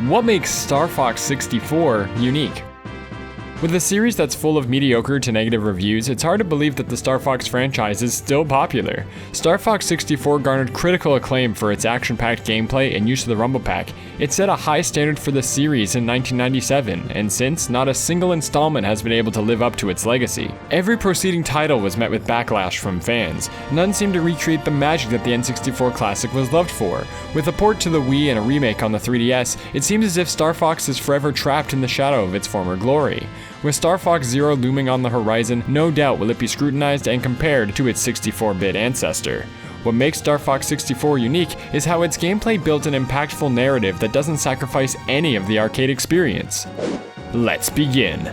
What makes Star Fox 64 unique? With a series that's full of mediocre to negative reviews, it's hard to believe that the Star Fox franchise is still popular. Star Fox 64 garnered critical acclaim for its action-packed gameplay and use of the Rumble Pack. It set a high standard for the series in 1997, and since, not a single installment has been able to live up to its legacy. Every preceding title was met with backlash from fans. None seemed to recreate the magic that the N64 classic was loved for. With a port to the Wii and a remake on the 3DS, it seems as if Star Fox is forever trapped in the shadow of its former glory. With Star Fox Zero looming on the horizon, no doubt will it be scrutinized and compared to its 64-bit ancestor. What makes Star Fox 64 unique is how its gameplay built an impactful narrative that doesn't sacrifice any of the arcade experience. Let's begin.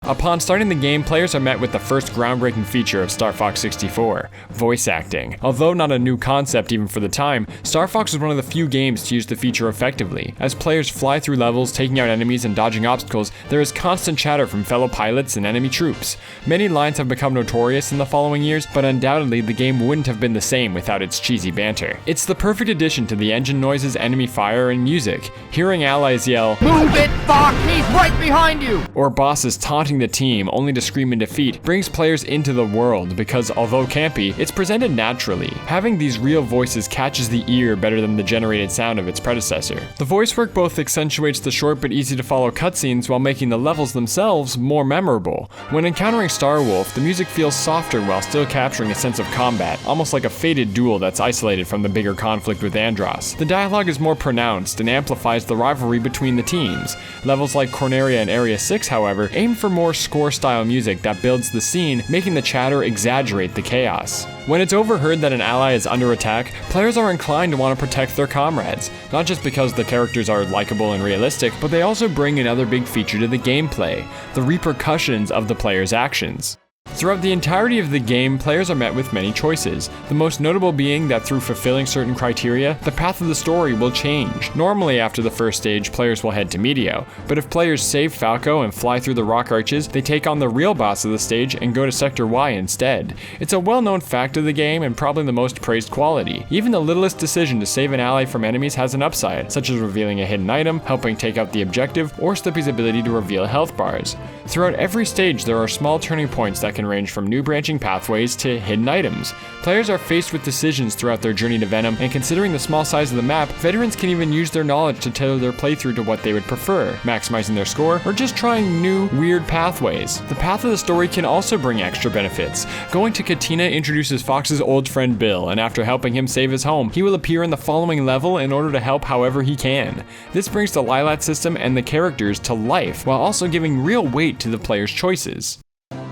Upon starting the game, players are met with the first groundbreaking feature of Star Fox 64, voice acting. Although not a new concept even for the time, Star Fox was one of the few games to use the feature effectively. As players fly through levels, taking out enemies and dodging obstacles, there is constant chatter from fellow pilots and enemy troops. Many lines have become notorious in the following years, but undoubtedly the game wouldn't have been the same without its cheesy banter. It's the perfect addition to the engine noises, enemy fire, and music. Hearing allies yell, "Move it, Fox! He's right behind you!" or bosses taunting the team only to scream in defeat brings players into the world because, although campy, it's presented naturally. Having these real voices catches the ear better than the generated sound of its predecessor. The voice work both accentuates the short but easy to follow cutscenes while making the levels themselves more memorable. When encountering Star Wolf, the music feels softer while still capturing a sense of combat, almost like a fated duel that's isolated from the bigger conflict with Andross. The dialogue is more pronounced and amplifies the rivalry between the teams. Levels like Corneria and Area 6, however, aim for more score-style music that builds the scene, making the chatter exaggerate the chaos. When it's overheard that an ally is under attack, players are inclined to want to protect their comrades, not just because the characters are likable and realistic, but they also bring another big feature to the gameplay: the repercussions of the player's actions. Throughout the entirety of the game, players are met with many choices, the most notable being that through fulfilling certain criteria, the path of the story will change. Normally after the first stage, players will head to Medio, but if players save Falco and fly through the rock arches, they take on the real boss of the stage and go to Sector Y instead. It's a well-known fact of the game and probably the most praised quality. Even the littlest decision to save an ally from enemies has an upside, such as revealing a hidden item, helping take out the objective, or Slippy's ability to reveal health bars. Throughout every stage, there are small turning points that can range from new branching pathways to hidden items. Players are faced with decisions throughout their journey to Venom, and considering the small size of the map, veterans can even use their knowledge to tailor their playthrough to what they would prefer, maximizing their score, or just trying new, weird pathways. The path of the story can also bring extra benefits. Going to Katina introduces Fox's old friend Bill, and after helping him save his home, he will appear in the following level in order to help however he can. This brings the Lilat system and the characters to life, while also giving real weight to the player's choices.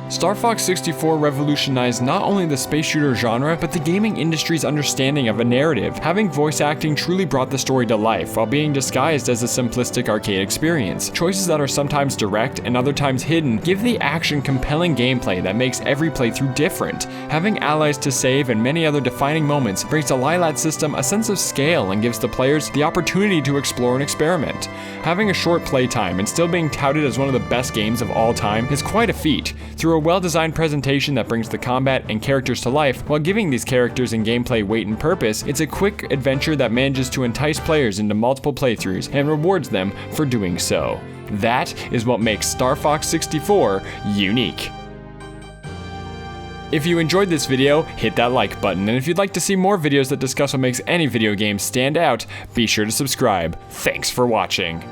Star Fox 64 revolutionized not only the space shooter genre, but the gaming industry's understanding of a narrative. Having voice acting truly brought the story to life, while being disguised as a simplistic arcade experience. Choices that are sometimes direct and other times hidden give the action compelling gameplay that makes every playthrough different. Having allies to save and many other defining moments brings the Lilat system a sense of scale and gives the players the opportunity to explore and experiment. Having a short playtime and still being touted as one of the best games of all time is quite a feat. Through a well-designed presentation that brings the combat and characters to life while giving these characters and gameplay weight and purpose, it's a quick adventure that manages to entice players into multiple playthroughs and rewards them for doing so. That is what makes Star Fox 64 unique. If you enjoyed this video, hit that like button, and if you'd like to see more videos that discuss what makes any video game stand out, be sure to subscribe. Thanks for watching.